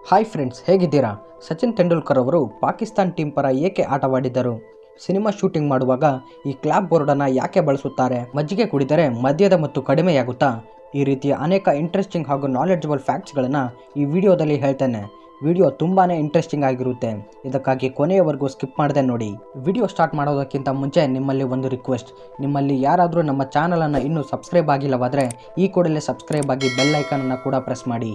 Hi friends, ಹೇಗಿದ್ದೀರಾ? ಸಚಿನ್ ತೆಂಡೂಲ್ಕರ್ ಅವರು Pakistan team ಪರ ಏಕೆ ಆಟವಾಡಿದ್ದರು? ಸಿನಿಮಾ ಶೂಟಿಂಗ್ ಮಾಡುವಾಗ ಈ ಕ್ಲಾಪ್ ಬೋರ್ಡನ್ನು ಯಾಕೆ ಬಳಸುತ್ತಾರೆ? ಮಜ್ಜಿಗೆ ಕುಡಿದರೆ ಮದ್ಯದ ಮತ್ತು ಕಡಿಮೆಯಾಗುತ್ತಾ? ಈ ರೀತಿಯ ಅನೇಕ ಇಂಟ್ರೆಸ್ಟಿಂಗ್ ಹಾಗೂ ನಾಲೆಡ್ಜಬಲ್ ಫ್ಯಾಕ್ಟ್ಸ್ಗಳನ್ನು ಈ ವಿಡಿಯೋದಲ್ಲಿ ಹೇಳ್ತೇನೆ. ವಿಡಿಯೋ ತುಂಬಾ ಇಂಟ್ರೆಸ್ಟಿಂಗ್ ಆಗಿರುತ್ತೆ. ಇದಕ್ಕಾಗಿ ಕೊನೆಯವರೆಗೂ ಸ್ಕಿಪ್ ಮಾಡದೆ ನೋಡಿ. ವಿಡಿಯೋ ಸ್ಟಾರ್ಟ್ ಮಾಡೋದಕ್ಕಿಂತ ಮುಂಚೆ ನಿಮ್ಮಲ್ಲಿ ಒಂದು ರಿಕ್ವೆಸ್ಟ್. ನಿಮ್ಮಲ್ಲಿ ಯಾರಾದರೂ ನಮ್ಮ ಚಾನಲನ್ನು ಇನ್ನೂ ಸಬ್ಸ್ಕ್ರೈಬ್ ಆಗಿಲ್ಲವಾದರೆ ಈ ಕೂಡಲೇ ಸಬ್ಸ್ಕ್ರೈಬ್ ಆಗಿ ಬೆಲ್ ಐಕಾನನ್ನು ಕೂಡ ಪ್ರೆಸ್ ಮಾಡಿ.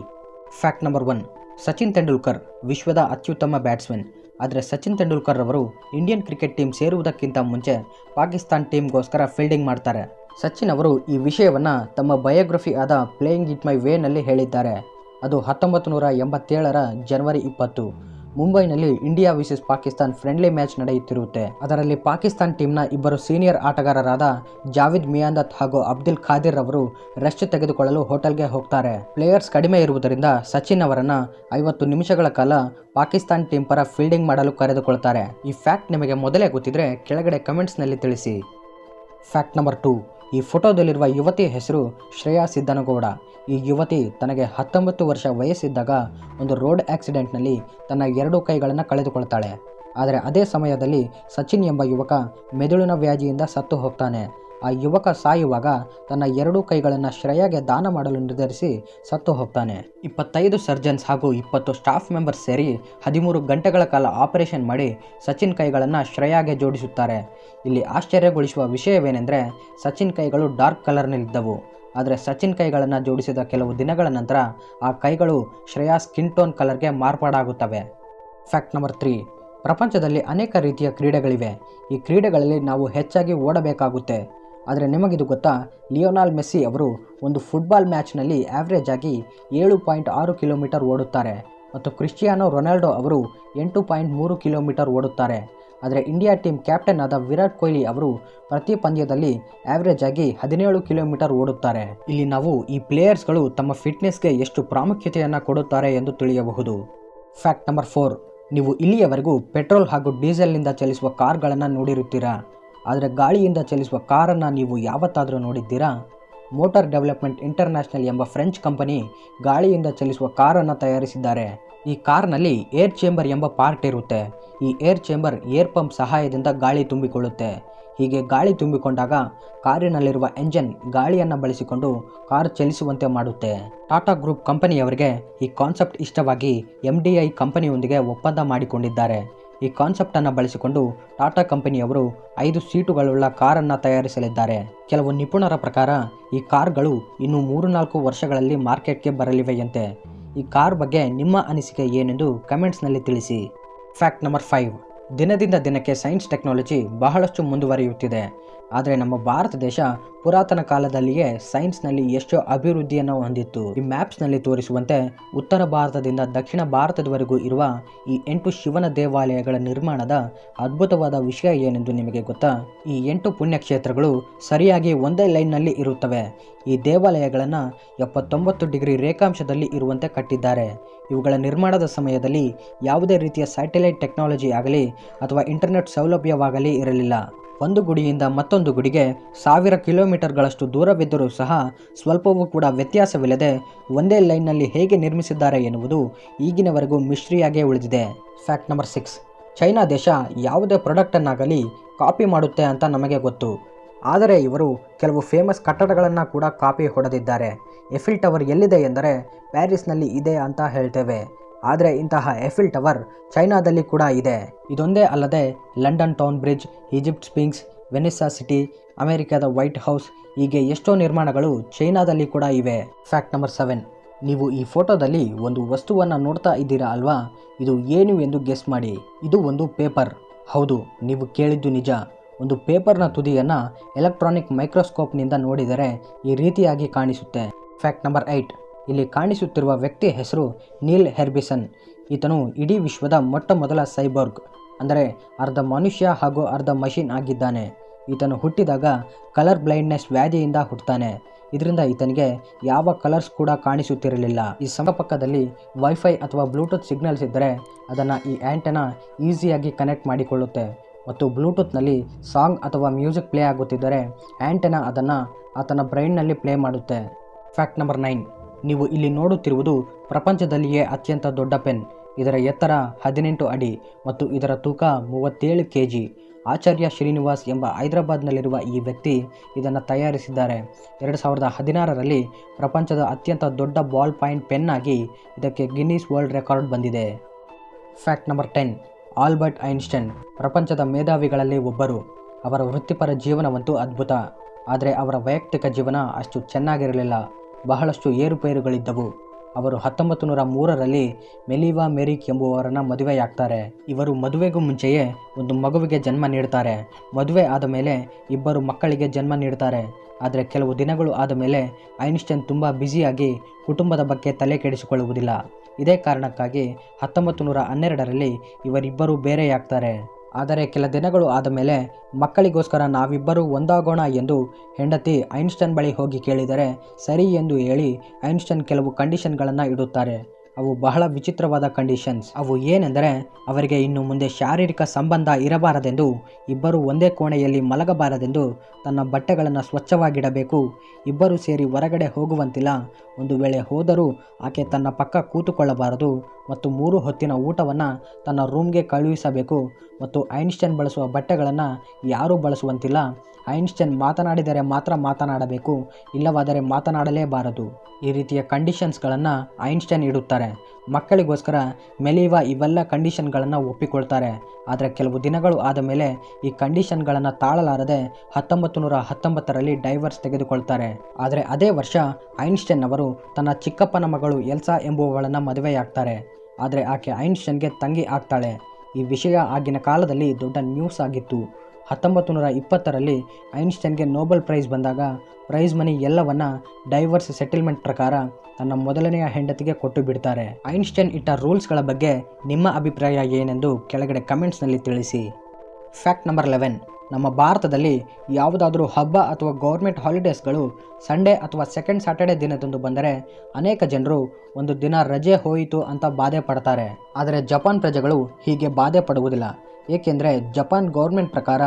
Fact number 1. ಸಚಿನ್ ತೆಂಡೂಲ್ಕರ್ ವಿಶ್ವದ ಅತ್ಯುತ್ತಮ ಬ್ಯಾಟ್ಸ್ಮನ್. ಆದರೆ ಸಚಿನ್ ತೆಂಡೂಲ್ಕರ್ ಅವರು ಇಂಡಿಯನ್ ಕ್ರಿಕೆಟ್ ಟೀಮ್ ಸೇರುವುದಕ್ಕಿಂತ ಮುಂಚೆ ಪಾಕಿಸ್ತಾನ್ ಟೀಮ್ಗೋಸ್ಕರ ಫೀಲ್ಡಿಂಗ್ ಮಾಡ್ತಾರೆ. ಸಚಿನ್ ಅವರು ಈ ವಿಷಯವನ್ನು ತಮ್ಮ ಬಯೋಗ್ರಫಿ ಆದ ಪ್ಲೇಯಿಂಗ್ ಇಟ್ ಮೈ ವೇನಲ್ಲಿ ಹೇಳಿದ್ದಾರೆ. ಅದು 1987ರ ಜನವರಿ 20 ಮುಂಬೈನಲ್ಲಿ ಇಂಡಿಯಾ ವಿಸಸ್ ಪಾಕಿಸ್ತಾನ್ ಫ್ರೆಂಡ್ಲಿ ಮ್ಯಾಚ್ ನಡೆಯುತ್ತಿರುತ್ತೆ. ಅದರಲ್ಲಿ ಪಾಕಿಸ್ತಾನ್ ಟೀಮ್ನ ಇಬ್ಬರು ಸೀನಿಯರ್ ಆಟಗಾರರಾದ ಜಾವಿದ್ ಮಿಯಾಂದತ್ ಹಾಗೂ ಅಬ್ದುಲ್ ಖಾದಿರ್ ಅವರು ರೆಸ್ಟ್ ತೆಗೆದುಕೊಳ್ಳಲು ಹೋಟೆಲ್ಗೆ ಹೋಗ್ತಾರೆ. ಪ್ಲೇಯರ್ಸ್ ಕಡಿಮೆ ಇರುವುದರಿಂದ ಸಚಿನ್ ಅವರನ್ನು 50 ನಿಮಿಷಗಳ ಕಾಲ ಪಾಕಿಸ್ತಾನ್ ಟೀಮ್ ಪರ ಫೀಲ್ಡಿಂಗ್ ಮಾಡಲು ಕರೆದುಕೊಳ್ತಾರೆ. ಈ ಫ್ಯಾಕ್ಟ್ ನಿಮಗೆ ಮೊದಲೇ ಗೊತ್ತಿದ್ರೆ ಕೆಳಗಡೆ ಕಮೆಂಟ್ಸ್ನಲ್ಲಿ ತಿಳಿಸಿ. Fact number 2. ಈ ಫೋಟೋದಲ್ಲಿರುವ ಯುವತಿಯ ಹೆಸರು ಶ್ರೇಯಾ ಸಿದ್ದನಗೌಡ. ಈ ಯುವತಿ ತನಗೆ 19 ವರ್ಷ ವಯಸ್ಸಿದ್ದಾಗ ಒಂದು ರೋಡ್ ಆಕ್ಸಿಡೆಂಟ್ನಲ್ಲಿ ತನ್ನ 2 ಕೈಗಳನ್ನು ಕಳೆದುಕೊಳ್ತಾಳೆ. ಆದರೆ ಅದೇ ಸಮಯದಲ್ಲಿ ಸಚಿನ್ ಎಂಬ ಯುವಕ ಮೆದುಳಿನ ವ್ಯಾಧಿಯಿಂದ ಸತ್ತು ಹೋಗ್ತಾನೆ. ಆ ಯುವಕ ಸಾಯುವಾಗ ತನ್ನ 2 ಕೈಗಳನ್ನು ಶ್ರೇಯಾಗೆ ದಾನ ಮಾಡಲು ನಿರ್ಧರಿಸಿ ಸತ್ತು ಹೋಗ್ತಾನೆ. 25 ಸರ್ಜನ್ಸ್ ಹಾಗೂ 20 ಸ್ಟಾಫ್ ಮೆಂಬರ್ಸ್ ಸೇರಿ 13 ಗಂಟೆಗಳ ಕಾಲ ಆಪರೇಷನ್ ಮಾಡಿ ಸಚಿನ್ ಕೈಗಳನ್ನು ಶ್ರೇಯಾಗೆ ಜೋಡಿಸುತ್ತಾರೆ. ಇಲ್ಲಿ ಆಶ್ಚರ್ಯಗೊಳಿಸುವ ವಿಷಯವೇನೆಂದರೆ ಸಚಿನ್ ಕೈಗಳು ಡಾರ್ಕ್ ಕಲರ್ನಲ್ಲಿದ್ದವು. ಆದರೆ ಸಚಿನ್ ಕೈಗಳನ್ನು ಜೋಡಿಸಿದ ಕೆಲವು ದಿನಗಳ ನಂತರ ಆ ಕೈಗಳು ಶ್ರೇಯಾ ಸ್ಕಿನ್ ಟೋನ್ ಕಲರ್ಗೆ ಮಾರ್ಪಾಡಾಗುತ್ತವೆ. Fact number 3. ಪ್ರಪಂಚದಲ್ಲಿ ಅನೇಕ ರೀತಿಯ ಕ್ರೀಡೆಗಳಿವೆ. ಈ ಕ್ರೀಡೆಗಳಲ್ಲಿ ನಾವು ಹೆಚ್ಚಾಗಿ ಓಡಬೇಕಾಗುತ್ತೆ. ಆದರೆ ನಿಮಗಿದು ಗೊತ್ತಾ? ಲಿಯೋನಾಲ್ ಮೆಸ್ಸಿ ಅವರು ಒಂದು ಫುಟ್ಬಾಲ್ ಮ್ಯಾಚ್ನಲ್ಲಿ ಆವ್ರೇಜ್ ಆಗಿ 7.6 ಕಿಲೋಮೀಟರ್ ಓಡುತ್ತಾರೆ ಮತ್ತು ಕ್ರಿಸ್ಟಿಯಾನೋ ರೊನಾಲ್ಡೋ ಅವರು 8.3 ಕಿಲೋಮೀಟರ್ ಓಡುತ್ತಾರೆ. ಆದರೆ ಇಂಡಿಯಾ ಟೀಮ್ ಕ್ಯಾಪ್ಟನ್ ಆದ ವಿರಾಟ್ ಕೊಹ್ಲಿ ಅವರು ಪ್ರತಿ ಪಂದ್ಯದಲ್ಲಿ ಆವ್ರೇಜ್ ಆಗಿ 17 ಕಿಲೋಮೀಟರ್ ಓಡುತ್ತಾರೆ. ಇಲ್ಲಿ ನಾವು ಈ ಪ್ಲೇಯರ್ಸ್ಗಳು ತಮ್ಮ ಫಿಟ್ನೆಸ್ಗೆ ಎಷ್ಟು ಪ್ರಾಮುಖ್ಯತೆಯನ್ನು ಕೊಡುತ್ತಾರೆ ಎಂದು ತಿಳಿಯಬಹುದು. Fact number 4. ನೀವು ಇಲ್ಲಿಯವರೆಗೂ ಪೆಟ್ರೋಲ್ ಹಾಗೂ ಡೀಸೆಲ್ನಿಂದ ಚಲಿಸುವ ಕಾರ್ಗಳನ್ನು ನೋಡಿರುತ್ತೀರಾ. ಆದರೆ ಗಾಳಿಯಿಂದ ಚಲಿಸುವ ಕಾರನ್ನು ನೀವು ಯಾವತ್ತಾದರೂ ನೋಡಿದ್ದೀರಾ? ಮೋಟಾರ್ ಡೆವಲಪ್ಮೆಂಟ್ ಇಂಟರ್ನ್ಯಾಷನಲ್ ಎಂಬ ಫ್ರೆಂಚ್ ಕಂಪನಿ ಗಾಳಿಯಿಂದ ಚಲಿಸುವ ಕಾರನ್ನು ತಯಾರಿಸಿದ್ದಾರೆ. ಈ ಕಾರ್ನಲ್ಲಿ ಏರ್ ಚೇಂಬರ್ ಎಂಬ ಪಾರ್ಟ್ ಇರುತ್ತೆ. ಈ ಏರ್ ಚೇಂಬರ್ ಏರ್ ಪಂಪ್ ಸಹಾಯದಿಂದ ಗಾಳಿ ತುಂಬಿಕೊಳ್ಳುತ್ತೆ. ಹೀಗೆ ಗಾಳಿ ತುಂಬಿಕೊಂಡಾಗ ಕಾರಿನಲ್ಲಿರುವ ಎಂಜಿನ್ ಗಾಳಿಯನ್ನು ಬಳಸಿಕೊಂಡು ಕಾರ್ ಚಲಿಸುವಂತೆ ಮಾಡುತ್ತೆ. ಟಾಟಾ ಗ್ರೂಪ್ ಕಂಪನಿಯವರಿಗೆ ಈ ಕಾನ್ಸೆಪ್ಟ್ ಇಷ್ಟವಾಗಿ MDI ಕಂಪನಿಯೊಂದಿಗೆ ಒಪ್ಪಂದ ಮಾಡಿಕೊಂಡಿದ್ದಾರೆ. ಈ ಕಾನ್ಸೆಪ್ಟನ್ನು ಬಳಸಿಕೊಂಡು ಟಾಟಾ ಕಂಪನಿಯವರು 5 ಸೀಟುಗಳುಳ್ಳ ಕಾರನ್ನು ತಯಾರಿಸಲಿದ್ದಾರೆ. ಕೆಲವು ನಿಪುಣರ ಪ್ರಕಾರ ಈ ಕಾರ್ಗಳು ಇನ್ನು 3-4 ವರ್ಷಗಳಲ್ಲಿ ಮಾರ್ಕೆಟ್ಗೆ ಬರಲಿವೆಯಂತೆ. ಈ ಕಾರ್ ಬಗ್ಗೆ ನಿಮ್ಮ ಅನಿಸಿಕೆ ಏನೆಂದು ಕಮೆಂಟ್ಸ್ನಲ್ಲಿ ತಿಳಿಸಿ. Fact number 5. ದಿನದಿಂದ ದಿನಕ್ಕೆ ಸೈನ್ಸ್ ಟೆಕ್ನಾಲಜಿ ಬಹಳಷ್ಟು ಮುಂದುವರಿಯುತ್ತಿದೆ. ಆದರೆ ನಮ್ಮ ಭಾರತ ದೇಶ ಪುರಾತನ ಕಾಲದಲ್ಲಿಯೇ ಸೈನ್ಸ್ನಲ್ಲಿ ಎಷ್ಟೋ ಅಭಿವೃದ್ಧಿಯನ್ನು ಹೊಂದಿತ್ತು. ಈ ಮ್ಯಾಪ್ಸ್ನಲ್ಲಿ ತೋರಿಸುವಂತೆ ಉತ್ತರ ಭಾರತದಿಂದ ದಕ್ಷಿಣ ಭಾರತದವರೆಗೂ ಇರುವ ಈ 8 ಶಿವನ ದೇವಾಲಯಗಳ ನಿರ್ಮಾಣದ ಅದ್ಭುತವಾದ ವಿಷಯ ಏನೆಂದು ನಿಮಗೆ ಗೊತ್ತಾ? ಈ 8 ಪುಣ್ಯಕ್ಷೇತ್ರಗಳು ಸರಿಯಾಗಿ ಒಂದೇ ಲೈನ್ನಲ್ಲಿ ಇರುತ್ತವೆ. ಈ ದೇವಾಲಯಗಳನ್ನು 79 ಡಿಗ್ರಿ ರೇಖಾಂಶದಲ್ಲಿ ಇರುವಂತೆ ಕಟ್ಟಿದ್ದಾರೆ. ಇವುಗಳ ನಿರ್ಮಾಣದ ಸಮಯದಲ್ಲಿ ಯಾವುದೇ ರೀತಿಯ ಸ್ಯಾಟಲೈಟ್ ಟೆಕ್ನಾಲಜಿ ಆಗಲಿ ಅಥವಾ ಇಂಟರ್ನೆಟ್ ಸೌಲಭ್ಯವಾಗಲಿ ಇರಲಿಲ್ಲ. ಒಂದು ಗುಡಿಯಿಂದ ಮತ್ತೊಂದು ಗುಡಿಗೆ 1000 ಕಿಲೋಮೀಟರ್ಗಳಷ್ಟು ದೂರವಿದ್ದರೂ ಸಹ ಸ್ವಲ್ಪವೂ ಕೂಡ ವ್ಯತ್ಯಾಸವಿಲ್ಲದೆ ಒಂದೇ ಲೈನ್ನಲ್ಲಿ ಹೇಗೆ ನಿರ್ಮಿಸಿದ್ದಾರೆ ಎನ್ನುವುದು ಈಗಿನವರೆಗೂ ಮಿಸ್ಟ್ರಿಯಾಗೇ ಉಳಿದಿದೆ. Fact number 6. ಚೈನಾ ದೇಶ ಯಾವುದೇ ಪ್ರಾಡಕ್ಟನ್ನಾಗಲಿ ಕಾಪಿ ಮಾಡುತ್ತೆ ಅಂತ ನಮಗೆ ಗೊತ್ತು. ಆದರೆ ಇವರು ಕೆಲವು ಫೇಮಸ್ ಕಟ್ಟಡಗಳನ್ನು ಕೂಡ ಕಾಪಿ ಹೊಡೆದಿದ್ದಾರೆ. ಎಫಿಲ್ ಟವರ್ ಎಲ್ಲಿದೆ ಎಂದರೆ ಪ್ಯಾರಿಸ್ನಲ್ಲಿ ಇದೆ ಅಂತ ಹೇಳ್ತೇವೆ. ಆದರೆ ಇಂತಹ ಎಫಿಲ್ ಟವರ್ ಚೈನಾದಲ್ಲಿ ಕೂಡ ಇದೆ. ಇದೊಂದೇ ಅಲ್ಲದೆ London town bridge, Egypt sphinx, ವೆನಿಸಾ ಸಿಟಿ, ಅಮೆರಿಕದ ವೈಟ್ ಹೌಸ್ ಹೀಗೆ ಎಷ್ಟೋ ನಿರ್ಮಾಣಗಳು ಚೈನಾದಲ್ಲಿ ಕೂಡ ಇವೆ. Fact number 7. ನೀವು ಈ ಫೋಟೋದಲ್ಲಿ ಒಂದು ವಸ್ತುವನ್ನು ನೋಡ್ತಾ ಇದ್ದೀರಾ ಅಲ್ವಾ? ಇದು ಏನು ಎಂದು ಗೆಸ್ ಮಾಡಿ. ಇದು ಒಂದು ಪೇಪರ್. ಹೌದು, ನೀವು ಕೇಳಿದ್ದು ನಿಜ. ಒಂದು ಪೇಪರ್ನ ತುದಿಯನ್ನು ಎಲೆಕ್ಟ್ರಾನಿಕ್ ಮೈಕ್ರೋಸ್ಕೋಪ್ನಿಂದ ನೋಡಿದರೆ ಈ ರೀತಿಯಾಗಿ ಕಾಣಿಸುತ್ತೆ. Fact number 8. ಇಲ್ಲಿ ಕಾಣಿಸುತ್ತಿರುವ ವ್ಯಕ್ತಿಯ ಹೆಸರು ನೀಲ್ ಹೆರ್ಬಿಸನ್. ಈತನು ಇಡೀ ವಿಶ್ವದ ಮೊಟ್ಟಮೊದಲ ಸೈಬೋರ್ಗ್, ಅಂದರೆ ಅರ್ಧ ಮನುಷ್ಯ ಹಾಗೂ ಅರ್ಧ ಮಷಿನ್ ಆಗಿದ್ದಾನೆ. ಈತನು ಹುಟ್ಟಿದಾಗ ಕಲರ್ ಬ್ಲೈಂಡ್ನೆಸ್ ವ್ಯಾಧಿಯಿಂದ ಹುಟ್ಟುತ್ತಾನೆ. ಇದರಿಂದ ಈತನಿಗೆ ಯಾವ ಕಲರ್ಸ್ ಕೂಡ ಕಾಣಿಸುತ್ತಿರಲಿಲ್ಲ. ಈ ಸಮಪಕ್ಕದಲ್ಲಿ ವೈಫೈ ಅಥವಾ ಬ್ಲೂಟೂತ್ ಸಿಗ್ನಲ್ಸ್ ಇದ್ದರೆ ಅದನ್ನು ಈ ಆ್ಯಂಟೆನಾ ಈಸಿಯಾಗಿ ಕನೆಕ್ಟ್ ಮಾಡಿಕೊಳ್ಳುತ್ತೆ ಮತ್ತು ಬ್ಲೂಟೂತ್ನಲ್ಲಿ ಸಾಂಗ್ ಅಥವಾ ಮ್ಯೂಸಿಕ್ ಪ್ಲೇ ಆಗುತ್ತಿದ್ದರೆ ಆ್ಯಂಟೆನಾ ಅದನ್ನು ಆತನ ಬ್ರೈನ್ನಲ್ಲಿ ಪ್ಲೇ ಮಾಡುತ್ತೆ. Fact number 9. ನೀವು ಇಲ್ಲಿ ನೋಡುತ್ತಿರುವುದು ಪ್ರಪಂಚದಲ್ಲಿಯೇ ಅತ್ಯಂತ ದೊಡ್ಡ ಪೆನ್. ಇದರ ಎತ್ತರ 18 ಅಡಿ ಮತ್ತು ಇದರ ತೂಕ 37 kg. ಆಚಾರ್ಯ ಶ್ರೀನಿವಾಸ್ ಎಂಬ ಹೈದರಾಬಾದ್ನಲ್ಲಿರುವ ಈ ವ್ಯಕ್ತಿ ಇದನ್ನು ತಯಾರಿಸಿದ್ದಾರೆ. 2016ರಲ್ಲಿ ಪ್ರಪಂಚದ ಅತ್ಯಂತ ದೊಡ್ಡ ಬಾಲ್ ಪಾಯಿಂಟ್ ಪೆನ್ ಆಗಿ ಇದಕ್ಕೆ ಗಿನ್ನಿಸ್ ವರ್ಲ್ಡ್ ರೆಕಾರ್ಡ್ ಬಂದಿದೆ. Fact number 10. ಆಲ್ಬರ್ಟ್ ಐನ್ಸ್ಟೈನ್ ಪ್ರಪಂಚದ ಮೇಧಾವಿಗಳಲ್ಲಿ ಒಬ್ಬರು. ಅವರ ವೃತ್ತಿಪರ ಜೀವನವಂತೂ ಅದ್ಭುತ. ಆದರೆ ಅವರ ವೈಯಕ್ತಿಕ ಜೀವನ ಅಷ್ಟು ಚೆನ್ನಾಗಿರಲಿಲ್ಲ. ಬಹಳಷ್ಟು ಏರುಪೇರುಗಳಿದ್ದವು. ಅವರು 1903ರಲ್ಲಿ ಮೆಲಿವಾ ಮೆರಿಕ್ ಎಂಬುವವರನ್ನು ಮದುವೆಯಾಗ್ತಾರೆ. ಇವರು ಮದುವೆಗೂ ಮುಂಚೆಯೇ ಒಂದು ಮಗುವಿಗೆ ಜನ್ಮ ನೀಡ್ತಾರೆ. ಮದುವೆ ಆದ ಮೇಲೆ 2 ಮಕ್ಕಳಿಗೆ ಜನ್ಮ ನೀಡ್ತಾರೆ. ಆದರೆ ಕೆಲವು ದಿನಗಳು ಆದ ಮೇಲೆ ಐನ್ಸ್ಟೈನ್ ತುಂಬ ಬ್ಯುಸಿಯಾಗಿ ಕುಟುಂಬದ ಬಗ್ಗೆ ತಲೆ ಕೆಡಿಸಿಕೊಳ್ಳುವುದಿಲ್ಲ. ಇದೇ ಕಾರಣಕ್ಕಾಗಿ 1912ರಲ್ಲಿ ಇವರಿಬ್ಬರು ಬೇರೆಯಾಗ್ತಾರೆ. ಆದರೆ ಕೆಲ ದಿನಗಳು ಆದ ಮೇಲೆ ಮಕ್ಕಳಿಗೋಸ್ಕರ ನಾವಿಬ್ಬರು ಒಂದಾಗೋಣ ಎಂದು ಹೆಂಡತಿ ಐನ್ಸ್ಟೈನ್ ಬಳಿ ಹೋಗಿ ಕೇಳಿದರೆ ಸರಿ ಎಂದು ಹೇಳಿ ಐನ್ಸ್ಟೈನ್ ಕೆಲವು ಕಂಡೀಷನ್ಗಳನ್ನು ಇಡುತ್ತಾರೆ. ಅವು ಬಹಳ ವಿಚಿತ್ರವಾದ ಕಂಡೀಷನ್ಸ್. ಅವು ಏನೆಂದರೆ ಅವರಿಗೆ ಇನ್ನು ಮುಂದೆ ಶಾರೀರಿಕ ಸಂಬಂಧ ಇರಬಾರದೆಂದು, ಇಬ್ಬರು ಒಂದೇ ಕೋಣೆಯಲ್ಲಿ ಮಲಗಬಾರದೆಂದು, ತನ್ನ ಬಟ್ಟೆಗಳನ್ನು ಸ್ವಚ್ಛವಾಗಿಡಬೇಕು, ಇಬ್ಬರು ಸೇರಿ ಹೊರಗಡೆ ಹೋಗುವಂತಿಲ್ಲ, ಒಂದು ವೇಳೆ ಹೋದರೂ ಆಕೆ ತನ್ನ ಪಕ್ಕ ಕೂತುಕೊಳ್ಳಬಾರದು ಮತ್ತು 3 ಹೊತ್ತಿನ ಊಟವನ್ನು ತನ್ನ ರೂಮ್ಗೆ ಕಳುಹಿಸಬೇಕು ಮತ್ತು ಐನ್ಸ್ಟೈನ್ ಬಳಸುವ ಬಟ್ಟೆಗಳನ್ನು ಯಾರೂ ಬಳಸುವಂತಿಲ್ಲ. ಐನ್ಸ್ಟೈನ್ ಮಾತನಾಡಿದರೆ ಮಾತ್ರ ಮಾತನಾಡಬೇಕು, ಇಲ್ಲವಾದರೆ ಮಾತನಾಡಲೇಬಾರದು. ಈ ರೀತಿಯ ಕಂಡೀಷನ್ಸ್ಗಳನ್ನು ಐನ್ಸ್ಟೈನ್ ಇಡುತ್ತಾರೆ. ಮಕ್ಕಳಿಗೋಸ್ಕರ ಮೆಲಿವಾ ಇವೆಲ್ಲ ಕಂಡೀಷನ್ಗಳನ್ನು ಒಪ್ಪಿಕೊಳ್ತಾರೆ. ಆದರೆ ಕೆಲವು ದಿನಗಳು ಆದ ಮೇಲೆ ಈ ಕಂಡೀಷನ್ಗಳನ್ನು ತಾಳಲಾರದೆ 1919ರಲ್ಲಿ ಡೈವರ್ಸ್ ತೆಗೆದುಕೊಳ್ತಾರೆ. ಆದರೆ ಅದೇ ವರ್ಷ ಐನ್ಸ್ಟೈನ್ ಅವರು ತನ್ನ ಚಿಕ್ಕಪ್ಪನ ಮಗಳು ಎಲ್ಸಾ ಎಂಬುವವಳನ್ನು ಮದುವೆಯಾಗ್ತಾರೆ. ಆದರೆ ಆಕೆ ಐನ್ಸ್ಟೈನ್ಗೆ ತಂಗಿ ಆಗ್ತಾಳೆ. ಈ ವಿಷಯ ಆಗಿನ ಕಾಲದಲ್ಲಿ ದೊಡ್ಡ ನ್ಯೂಸ್ ಆಗಿತ್ತು. 1920ರಲ್ಲಿ ಐನ್ಸ್ಟೈನ್ಗೆ ನೊಬೆಲ್ ಪ್ರೈಸ್ ಬಂದಾಗ ಪ್ರೈಸ್ ಮನಿ ಎಲ್ಲವನ್ನ ಡೈವರ್ಸ್ ಸೆಟಲ್ಮೆಂಟ್ ಪ್ರಕಾರ ತನ್ನ ಮೊದಲನೆಯ ಹೆಂಡತಿಗೆ ಕೊಟ್ಟು ಬಿಡ್ತಾರೆ. ಐನ್ಸ್ಟೈನ್ ಇಟ್ಟ ರೂಲ್ಸ್ಗಳ ಬಗ್ಗೆ ನಿಮ್ಮ ಅಭಿಪ್ರಾಯ ಏನೆಂದು ಕೆಳಗಡೆ ಕಮೆಂಟ್ಸ್ನಲ್ಲಿ ತಿಳಿಸಿ. Fact number 11. ನಮ್ಮ ಭಾರತದಲ್ಲಿ ಯಾವುದಾದ್ರೂ ಹಬ್ಬ ಅಥವಾ ಗೌರ್ಮೆಂಟ್ ಹಾಲಿಡೇಸ್ಗಳು ಸಂಡೇ ಅಥವಾ ಸೆಕೆಂಡ್ ಸ್ಯಾಟರ್ಡೆ ದಿನದಂದು ಬಂದರೆ ಅನೇಕ ಜನರು ಒಂದು ದಿನ ರಜೆ ಹೋಯಿತು ಅಂತ ಬಾಧೆ ಪಡ್ತಾರೆ. ಆದರೆ ಜಪಾನ್ ಪ್ರಜೆಗಳು ಹೀಗೆ ಬಾಧೆ ಪಡುವುದಿಲ್ಲ. ಏಕೆಂದರೆ ಜಪಾನ್ ಗೌರ್ಮೆಂಟ್ ಪ್ರಕಾರ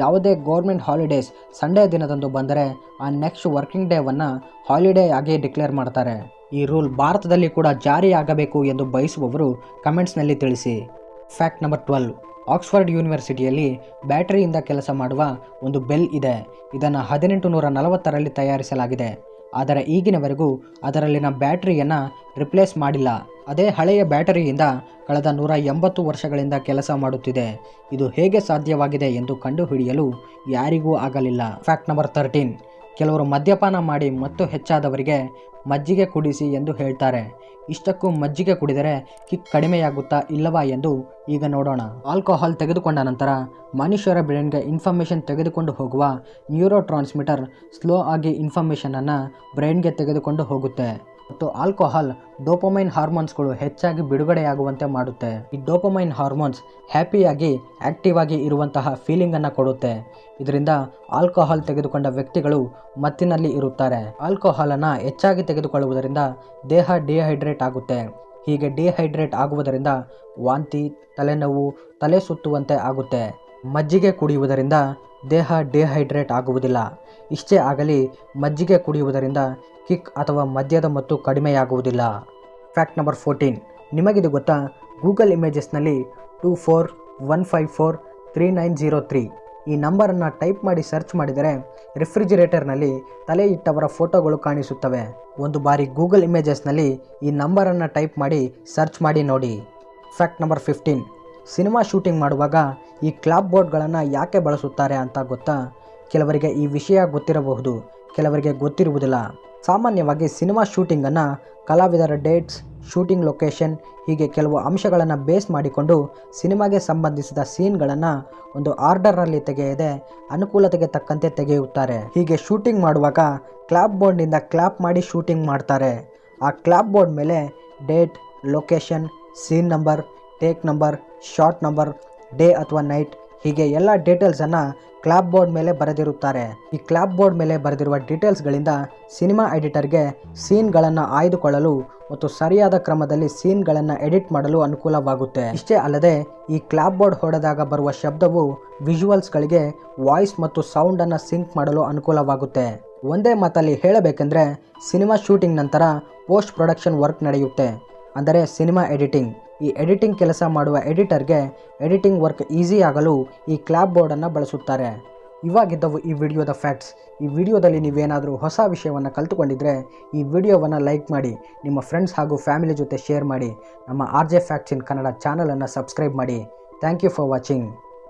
ಯಾವುದೇ ಗೌರ್ಮೆಂಟ್ ಹಾಲಿಡೇಸ್ ಸಂಡೇ ದಿನದಂದು ಬಂದರೆ ಆ ನೆಕ್ಸ್ಟ್ ವರ್ಕಿಂಗ್ ಡೇವನ್ನು ಹಾಲಿಡೇ ಆಗಿ ಡಿಕ್ಲೇರ್ ಮಾಡ್ತಾರೆ. ಈ ರೂಲ್ ಭಾರತದಲ್ಲಿ ಕೂಡ ಜಾರಿಯಾಗಬೇಕು ಎಂದು ಬಯಸುವವರು ಕಮೆಂಟ್ಸ್ನಲ್ಲಿ ತಿಳಿಸಿ. Fact number 12. ಆಕ್ಸ್ಫರ್ಡ್ ಯೂನಿವರ್ಸಿಟಿಯಲ್ಲಿ ಬ್ಯಾಟರಿಯಿಂದ ಕೆಲಸ ಮಾಡುವ ಒಂದು ಬೆಲ್ ಇದೆ. ಇದನ್ನು 1840ರಲ್ಲಿ ತಯಾರಿಸಲಾಗಿದೆ. ಆದರೆ ಈಗಿನವರೆಗೂ ಅದರಲ್ಲಿನ ಬ್ಯಾಟರಿಯನ್ನು ರಿಪ್ಲೇಸ್ ಮಾಡಿಲ್ಲ. ಅದೇ ಹಳೆಯ ಬ್ಯಾಟರಿಯಿಂದ ಕಳೆದ 180 ವರ್ಷಗಳಿಂದ ಕೆಲಸ ಮಾಡುತ್ತಿದೆ. ಇದು ಹೇಗೆ ಸಾಧ್ಯವಾಗಿದೆ ಎಂದು ಕಂಡುಹಿಡಿಯಲು ಯಾರಿಗೂ ಆಗಲಿಲ್ಲ. Fact number 13. ಕೆಲವರು ಮದ್ಯಪಾನ ಮಾಡಿ ಮತ್ತು ಹೆಚ್ಚಾದವರಿಗೆ ಮಜ್ಜಿಗೆ ಕುಡಿಸಿ ಎಂದು ಹೇಳ್ತಾರೆ. ಇಷ್ಟಕ್ಕೂ ಮಜ್ಜಿಗೆ ಕುಡಿದರೆ ಕಿಕ್ ಕಡಿಮೆಯಾಗುತ್ತಾ ಇಲ್ಲವಾ ಎಂದು ಈಗ ನೋಡೋಣ. ಆಲ್ಕೋಹಾಲ್ ತೆಗೆದುಕೊಂಡ ನಂತರ ಮನುಷ್ಯರ ಬ್ರೈನ್ಗೆ ಇನ್ಫಾರ್ಮೇಷನ್ ತೆಗೆದುಕೊಂಡು ಹೋಗುವ ನ್ಯೂರೋ ಟ್ರಾನ್ಸ್ಮಿಟರ್ ಸ್ಲೋ ಆಗಿ ಇನ್ಫಾರ್ಮೇಷನನ್ನು ಬ್ರೈನ್ಗೆ ತೆಗೆದುಕೊಂಡು ಹೋಗುತ್ತೆ ಮತ್ತು ಆಲ್ಕೋಹಾಲ್ ಡೋಪಮೈನ್ ಹಾರ್ಮೋನ್ಸ್ಗಳು ಹೆಚ್ಚಾಗಿ ಬಿಡುಗಡೆಯಾಗುವಂತೆ ಮಾಡುತ್ತೆ. ಈ ಡೋಪಮೈನ್ ಹಾರ್ಮೋನ್ಸ್ ಹ್ಯಾಪಿಯಾಗಿ ಆಕ್ಟಿವ್ ಆಗಿ ಇರುವಂತಹ ಫೀಲಿಂಗನ್ನು ಕೊಡುತ್ತೆ. ಇದರಿಂದ ಆಲ್ಕೋಹಾಲ್ ತೆಗೆದುಕೊಂಡ ವ್ಯಕ್ತಿಗಳು ಮತ್ತಿನಲ್ಲಿ ಇರುತ್ತಾರೆ. ಆಲ್ಕೋಹಾಲನ್ನು ಹೆಚ್ಚಾಗಿ ತೆಗೆದುಕೊಳ್ಳುವುದರಿಂದ ದೇಹ ಡಿಹೈಡ್ರೇಟ್ ಆಗುತ್ತೆ. ಹೀಗೆ ಡಿಹೈಡ್ರೇಟ್ ಆಗುವುದರಿಂದ ವಾಂತಿ, ತಲೆನೋವು, ತಲೆ ಸುತ್ತುವಂತೆ ಆಗುತ್ತೆ. ಮಜ್ಜಿಗೆ ಕುಡಿಯುವುದರಿಂದ ದೇಹ ಡಿಹೈಡ್ರೇಟ್ ಆಗುವುದಿಲ್ಲ. ಇಷ್ಟೇ ಆಗಲಿ, ಮಜ್ಜಿಗೆ ಕುಡಿಯುವುದರಿಂದ ಕಿಕ್ ಅಥವಾ ಮದ್ಯದ ಮತ್ತು ಕಡಿಮೆಯಾಗುವುದಿಲ್ಲ. Fact number 14. ನಿಮಗಿದು ಗೊತ್ತಾ? ಗೂಗಲ್ ಇಮೇಜಸ್ನಲ್ಲಿ 2415433903 ಈ ನಂಬರನ್ನು ಟೈಪ್ ಮಾಡಿ ಸರ್ಚ್ ಮಾಡಿದರೆ ರೆಫ್ರಿಜಿರೇಟರ್ನಲ್ಲಿ ತಲೆ ಇಟ್ಟವರ ಫೋಟೋಗಳು ಕಾಣಿಸುತ್ತವೆ. ಒಂದು ಬಾರಿ ಗೂಗಲ್ ಇಮೇಜಸ್ನಲ್ಲಿ ಈ ನಂಬರನ್ನು ಟೈಪ್ ಮಾಡಿ ಸರ್ಚ್ ಮಾಡಿ ನೋಡಿ. Fact number 15. ಸಿನಿಮಾ ಶೂಟಿಂಗ್ ಮಾಡುವಾಗ ಈ ಕ್ಲಾಪ್ ಬೋರ್ಡ್ಗಳನ್ನು ಯಾಕೆ ಬಳಸುತ್ತಾರೆ ಅಂತ ಗೊತ್ತಾ? ಕೆಲವರಿಗೆ ಈ ವಿಷಯ ಗೊತ್ತಿರಬಹುದು, ಕೆಲವರಿಗೆ ಗೊತ್ತಿರುವುದಿಲ್ಲ. ಸಾಮಾನ್ಯವಾಗಿ ಸಿನಿಮಾ ಶೂಟಿಂಗನ್ನು ಕಲಾವಿದರ ಡೇಟ್ಸ್, ಶೂಟಿಂಗ್ ಲೊಕೇಶನ್ ಹೀಗೆ ಕೆಲವು ಅಂಶಗಳನ್ನು ಬೇಸ್ ಮಾಡಿಕೊಂಡು ಸಿನಿಮಾಗೆ ಸಂಬಂಧಿಸಿದ ಸೀನ್ಗಳನ್ನು ಒಂದು ಆರ್ಡರ್ನಲ್ಲಿ ತೆಗೆಯದೆ ಅನುಕೂಲತೆಗೆ ತಕ್ಕಂತೆ ತೆಗೆಯುತ್ತಾರೆ. ಹೀಗೆ ಶೂಟಿಂಗ್ ಮಾಡುವಾಗ ಕ್ಲಾಪ್ ಬೋರ್ಡ್ನಿಂದ ಕ್ಲಾಪ್ ಮಾಡಿ ಶೂಟಿಂಗ್ ಮಾಡ್ತಾರೆ. ಆ ಕ್ಲಾಪ್ ಬೋರ್ಡ್ ಮೇಲೆ date, location, scene number, take number, shot number, day ಅಥವಾ ನೈಟ್ ಹೀಗೆ ಎಲ್ಲ ಡೀಟೇಲ್ಸನ್ನು ಕ್ಲಾಪ್ ಬೋರ್ಡ್ ಮೇಲೆ ಬರೆದಿರುತ್ತಾರೆ. ಈ ಕ್ಲಾಪ್ ಬೋರ್ಡ್ ಮೇಲೆ ಬರೆದಿರುವ ಡೀಟೇಲ್ಸ್ಗಳಿಂದ ಸಿನಿಮಾ ಎಡಿಟರ್ಗೆ ಸೀನ್ಗಳನ್ನು ಆಯ್ದುಕೊಳ್ಳಲು ಮತ್ತು ಸರಿಯಾದ ಕ್ರಮದಲ್ಲಿ ಸೀನ್ಗಳನ್ನು ಎಡಿಟ್ ಮಾಡಲು ಅನುಕೂಲವಾಗುತ್ತೆ. ಇಷ್ಟೇ ಅಲ್ಲದೆ ಈ ಕ್ಲಾಪ್ ಬೋರ್ಡ್ ಹೊಡೆದಾಗ ಬರುವ ಶಬ್ದವು ವಿಜುವಲ್ಸ್ಗಳಿಗೆ ವಾಯ್ಸ್ ಮತ್ತು ಸೌಂಡನ್ನು ಸಿಂಕ್ ಮಾಡಲು ಅನುಕೂಲವಾಗುತ್ತೆ. ಒಂದೇ ಮಾತಲ್ಲಿ ಹೇಳಬೇಕೆಂದರೆ ಸಿನಿಮಾ ಶೂಟಿಂಗ್ ನಂತರ ಪೋಸ್ಟ್ ಪ್ರೊಡಕ್ಷನ್ ವರ್ಕ್ ನಡೆಯುತ್ತೆ, ಅಂದರೆ ಸಿನಿಮಾ ಎಡಿಟಿಂಗ್. ಈ ಎಡಿಟಿಂಗ್ ಕೆಲಸ ಮಾಡುವ ಎಡಿಟರ್ಗೆ ಎಡಿಟಿಂಗ್ ವರ್ಕ್ ಈಸಿ ಆಗಲು ಈ ಕ್ಲಾಪ್ ಬೋರ್ಡನ್ನು ಬಳಸುತ್ತಾರೆ. ಇವಾಗಿದ್ದವು ಈ ವಿಡಿಯೋದ ಫ್ಯಾಕ್ಟ್ಸ್. ಈ ವಿಡಿಯೋದಲ್ಲಿ ನೀವೇನಾದರೂ ಹೊಸ ವಿಷಯವನ್ನು ಕಲಿತುಕೊಂಡಿದ್ರೆ ಈ ವಿಡಿಯೋವನ್ನು ಲೈಕ್ ಮಾಡಿ, ನಿಮ್ಮ ಫ್ರೆಂಡ್ಸ್ ಹಾಗೂ ಫ್ಯಾಮಿಲಿ ಜೊತೆ ಶೇರ್ ಮಾಡಿ. ನಮ್ಮ RJ ಫ್ಯಾಕ್ಟ್ಸ್ ಇನ್ ಕನ್ನಡ ಚಾನಲನ್ನು ಸಬ್ಸ್ಕ್ರೈಬ್ ಮಾಡಿ. Thank you for watching.